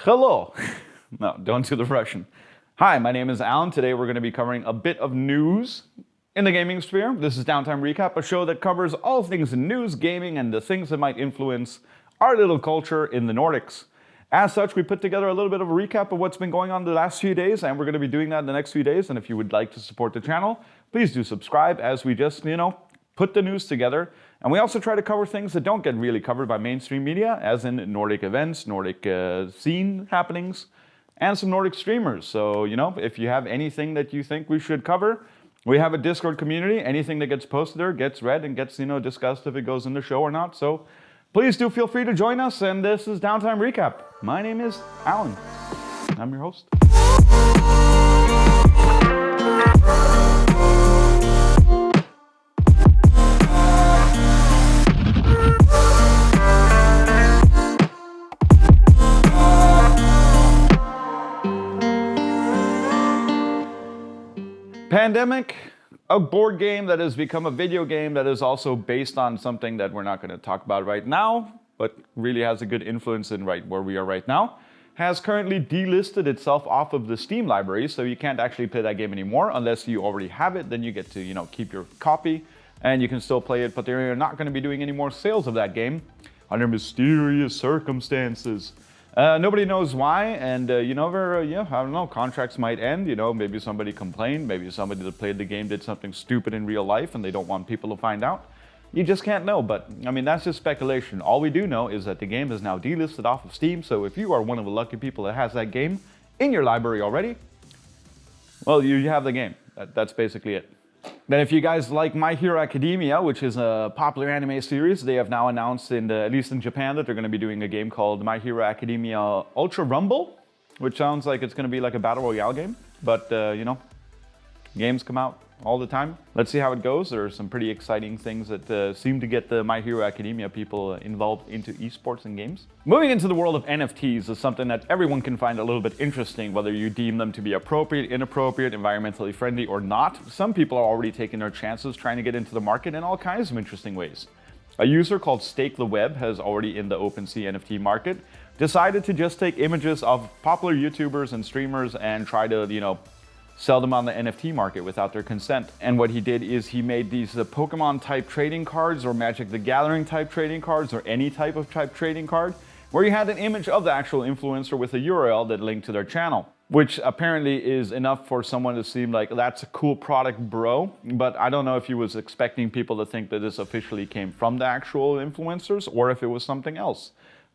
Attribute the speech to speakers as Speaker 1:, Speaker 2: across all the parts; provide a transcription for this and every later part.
Speaker 1: Hello. No, don't do the Russian. Hi, my name is Alan. Today we're going to be covering a bit of news in the gaming sphere. This is Downtime Recap, a show that covers all things in news, gaming, and the things that might influence our little culture in the Nordics. As such, we put together a little bit of a recap of what's been going on the last few days, and we're going to be doing that in the next few days. And if you would like to support the channel, please do subscribe as we just, put the news together. And we also try to cover things that don't get really covered by mainstream media, as in Nordic events, Nordic scene happenings, and some Nordic streamers. So, if you have anything that you think we should cover, we have a Discord community. Anything that gets posted there gets read and gets, discussed if it goes in the show or not. So please do feel free to join us. And this is Downtime Recap. My name is Alan. I'm your host. Pandemic, a board game that has become a video game that is also based on something that we're not going to talk about right now, but really has a good influence in right where we are right now, has currently delisted itself off of the Steam library, so you can't actually play that game anymore unless you already have it. Then you get to, keep your copy, and you can still play it, but they're not going to be doing any more sales of that game under mysterious circumstances. Nobody knows why, and I don't know, contracts might end, maybe somebody complained, maybe somebody that played the game did something stupid in real life and they don't want people to find out. You just can't know, but that's just speculation. All we do know is that the game is now delisted off of Steam, so if you are one of the lucky people that has that game in your library already, well, you have the game. That's basically it. Then if you guys like My Hero Academia, which is a popular anime series, they have now announced, at least in Japan, that they're going to be doing a game called My Hero Academia Ultra Rumble, which sounds like it's going to be like a battle royale game. But, games come out all the time. Let's see how it goes. There are some pretty exciting things that seem to get the My Hero Academia people involved into esports and games. Moving into the world of NFTs is something that everyone can find a little bit interesting, whether you deem them to be appropriate, inappropriate, environmentally friendly or not. Some people are already taking their chances trying to get into the market in all kinds of interesting ways. A user called Stake the Web has already in the OpenSea NFT market decided to just take images of popular YouTubers and streamers and try to, sell them on the NFT market without their consent. And what he did is he made these Pokimane type trading cards or Magic the Gathering type trading cards or any type of trading card where you had an image of the actual influencer with a URL that linked to their channel, which apparently is enough for someone to seem like that's a cool product, bro. But I don't know if he was expecting people to think that this officially came from the actual influencers or if it was something else.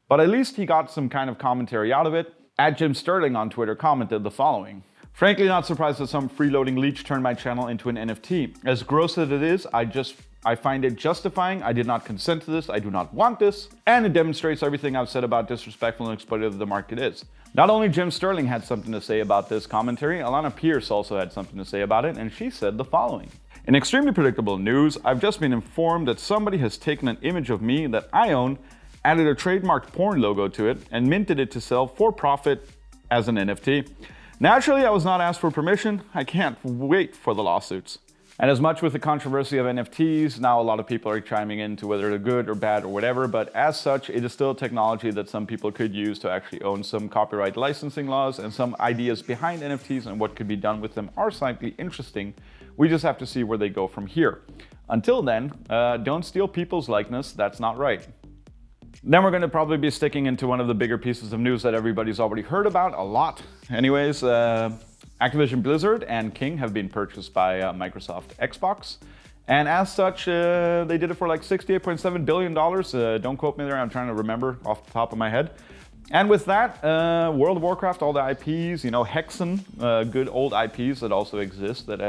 Speaker 1: But at least he got some kind of commentary out of it. @Jim Sterling on Twitter commented the following. Frankly, not surprised that some freeloading leech turned my channel into an NFT. As gross as it is, I find it justifying. I did not consent to this. I do not want this. And it demonstrates everything I've said about disrespectful and exploitative the market is. Not only Jim Sterling had something to say about this commentary, Alana Pierce also had something to say about it, and she said the following. In extremely predictable news, I've just been informed that somebody has taken an image of me that I own, added a trademarked porn logo to it, and minted it to sell for profit as an NFT. Naturally, I was not asked for permission. I can't wait for the lawsuits. And as much with the controversy of NFTs, now a lot of people are chiming into whether they're good or bad or whatever, but as such, it is still a technology that some people could use to actually own some copyright licensing laws, and some ideas behind NFTs and what could be done with them are slightly interesting. We just have to see where they go from here. Until then, don't steal people's likeness. That's not right. Then we're going to probably be sticking into one of the bigger pieces of news that everybody's already heard about a lot. Anyways, Activision Blizzard and King have been purchased by Microsoft Xbox. And as such, they did it for like $68.7 billion. Don't quote me there, I'm trying to remember off the top of my head. And with that, World of Warcraft, all the IPs, Hexen, good old IPs that also exist that,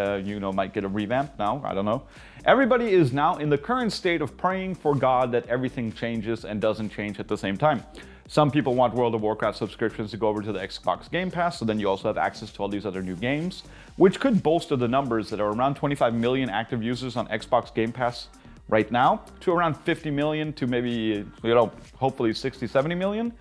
Speaker 1: might get a revamp now, I don't know. Everybody is now in the current state of praying for God that everything changes and doesn't change at the same time. Some people want World of Warcraft subscriptions to go over to the Xbox Game Pass, so then you also have access to all these other new games, which could bolster the numbers that are around 25 million active users on Xbox Game Pass right now, to around 50 million to maybe, hopefully 60, 70 million.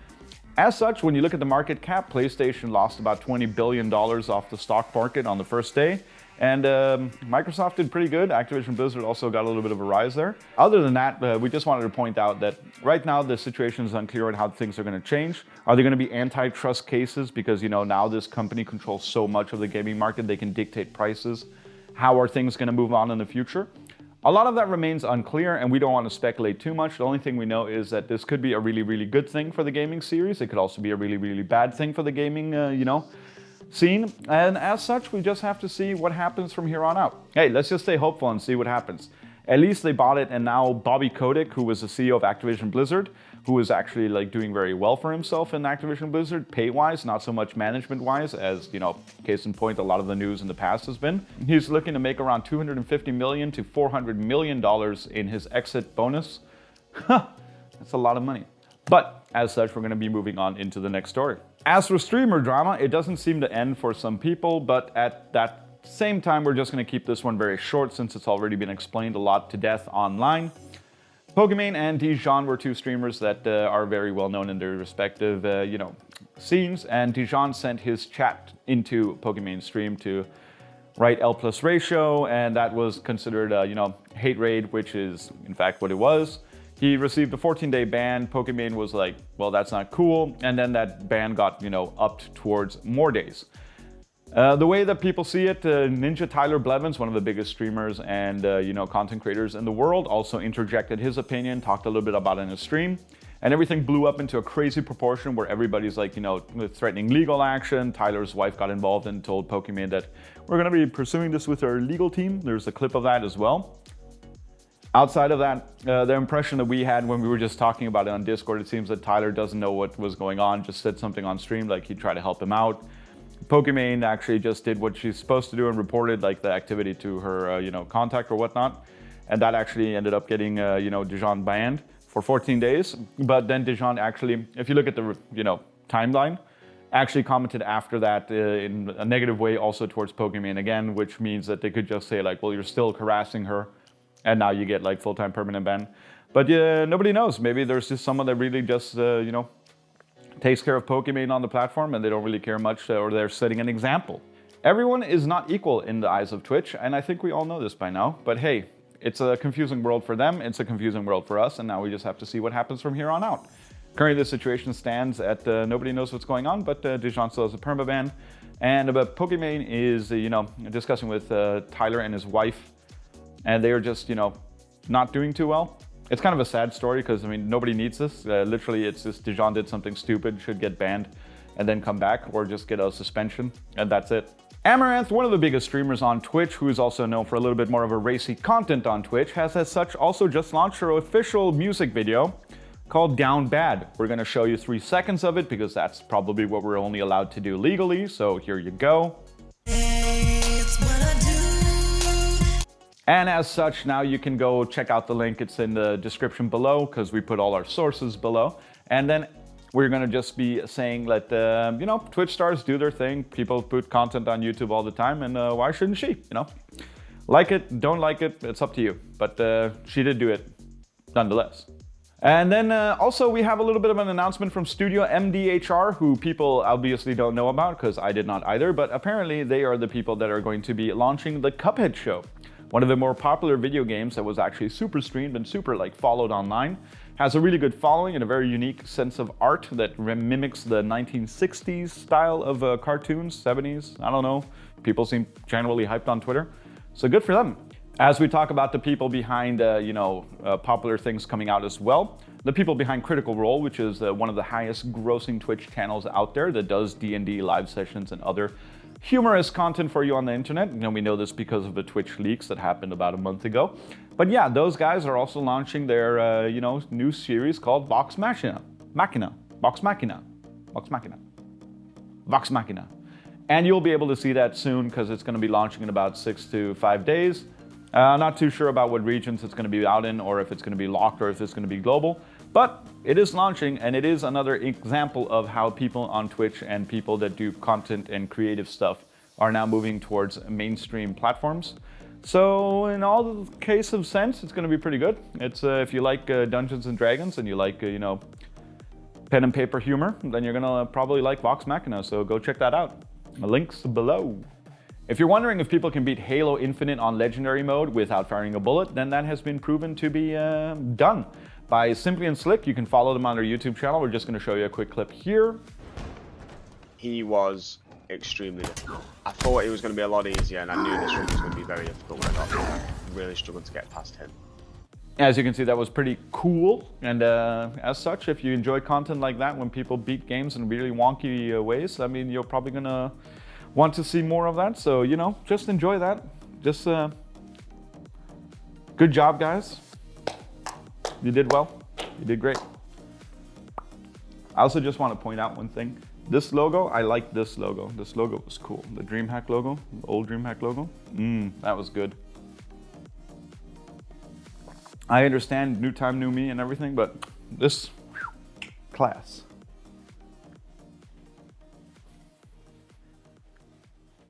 Speaker 1: As such, when you look at the market cap, PlayStation lost about $20 billion off the stock market on the first day, And Microsoft did pretty good. Activision Blizzard also got a little bit of a rise there. Other than that, we just wanted to point out that right now the situation is unclear on how things are going to change. Are there going to be antitrust cases? Because, you know, now this company controls so much of the gaming market, they can dictate prices. How are things going to move on in the future? A lot of that remains unclear, and we don't want to speculate too much. The only thing we know is that this could be a really, really good thing for the gaming series. It could also be a really, really bad thing for the gaming, scene. And as such, we just have to see what happens from here on out. Hey, let's just stay hopeful and see what happens. At least they bought it, and now Bobby Kotick, who was the CEO of Activision Blizzard, who is actually like doing very well for himself in Activision Blizzard, pay-wise, not so much management-wise, as, you know, case in point, a lot of the news in the past has been. He's looking to make around $250 million to $400 million in his exit bonus. That's a lot of money. But as such, we're going to be moving on into the next story. As for streamer drama, it doesn't seem to end for some people, but at that same time, we're just going to keep this one very short since it's already been explained a lot to death online. Pokimane and Dijon were two streamers that are very well known in their respective, scenes, and Dijon sent his chat into Pokimane's stream to write L+ ratio, and that was considered, hate raid, which is in fact what it was. He received a 14-day ban. Pokimane was like, well, that's not cool. And then that ban got, upped towards more days. The way that people see it, Ninja Tyler Blevins, one of the biggest streamers and, content creators in the world, also interjected his opinion, talked a little bit about it in his stream. And everything blew up into a crazy proportion where everybody's like, threatening legal action. Tyler's wife got involved and told Pokimane that we're going to be pursuing this with our legal team. There's a clip of that as well. Outside of that, the impression that we had when we were just talking about it on Discord, it seems that Tyler doesn't know what was going on, just said something on stream, like he'd try to help him out. Pokimane actually just did what she's supposed to do and reported like the activity to her, contact or whatnot. And that actually ended up getting, Dijon banned for 14 days. But then Dijon actually, if you look at the, timeline, actually commented after that in a negative way also towards Pokimane again, which means that they could just say like, well, you're still harassing her. And now you get like full-time permanent ban. But nobody knows. Maybe there's just someone that really just, takes care of Pokimane on the platform and they don't really care much, or they're setting an example. Everyone is not equal in the eyes of Twitch, and I think we all know this by now. But hey, it's a confusing world for them, it's a confusing world for us, and now we just have to see what happens from here on out. Currently, the situation stands at nobody knows what's going on, but Dijon still has a permaban. And Pokimane is, discussing with Tyler and his wife, and they are just, not doing too well. It's kind of a sad story because, nobody needs this. Literally, it's just Dijon did something stupid, should get banned, and then come back, or just get a suspension, and that's it. Amouranth, one of the biggest streamers on Twitch, who is also known for a little bit more of a racy content on Twitch, has as such also just launched her official music video called Down Bad. We're going to show you 3 seconds of it because that's probably what we're only allowed to do legally, so here you go. And as such, now you can go check out the link. It's in the description below because we put all our sources below. And then we're going to just be saying that, Twitch stars do their thing. People put content on YouTube all the time, and why shouldn't she, Like it, don't like it, it's up to you. But she did do it nonetheless. And then also we have a little bit of an announcement from Studio MDHR, who people obviously don't know about because I did not either. But apparently they are the people that are going to be launching the Cuphead Show. One of the more popular video games that was actually super streamed and super followed online. Has a really good following and a very unique sense of art that mimics the 1960s style of cartoons, 70s, I don't know. People seem generally hyped on Twitter. So good for them. As we talk about the people behind, popular things coming out as well, the people behind Critical Role, which is one of the highest grossing Twitch channels out there that does D&D live sessions and other humorous content for you on the internet. We know this because of the Twitch leaks that happened about a month ago. But yeah, those guys are also launching their, new series called Vox Machina. Vox Machina. And you'll be able to see that soon because it's going to be launching in about 6 to 5 days. Not too sure about what regions it's going to be out in, or if it's going to be locked, or if it's going to be global. But it is launching, and it is another example of how people on Twitch and people that do content and creative stuff are now moving towards mainstream platforms. So in all the case of sense, it's going to be pretty good. It's if you like Dungeons and Dragons and you like, pen and paper humor, then you're going to probably like Vox Machina. So go check that out. The link's below. If you're wondering if people can beat Halo Infinite on Legendary mode without firing a bullet, then that has been proven to be done by Simply and Slick. You can follow them on their YouTube channel. We're just going to show you a quick clip here.
Speaker 2: He was extremely difficult. I thought it was going to be a lot easier, and I knew this one was going to be very difficult when I got there. I really struggled to get past him.
Speaker 1: As you can see, that was pretty cool. And as such, if you enjoy content like that, when people beat games in really wonky ways, I mean, you're probably going to want to see more of that. So, you know, just enjoy that. Just good job, guys. You did well. You did great. I also just want to point out one thing. This logo, I like this logo. This logo was cool. The DreamHack logo, the old DreamHack logo. That was good. I understand new time, new me and everything, but this, class.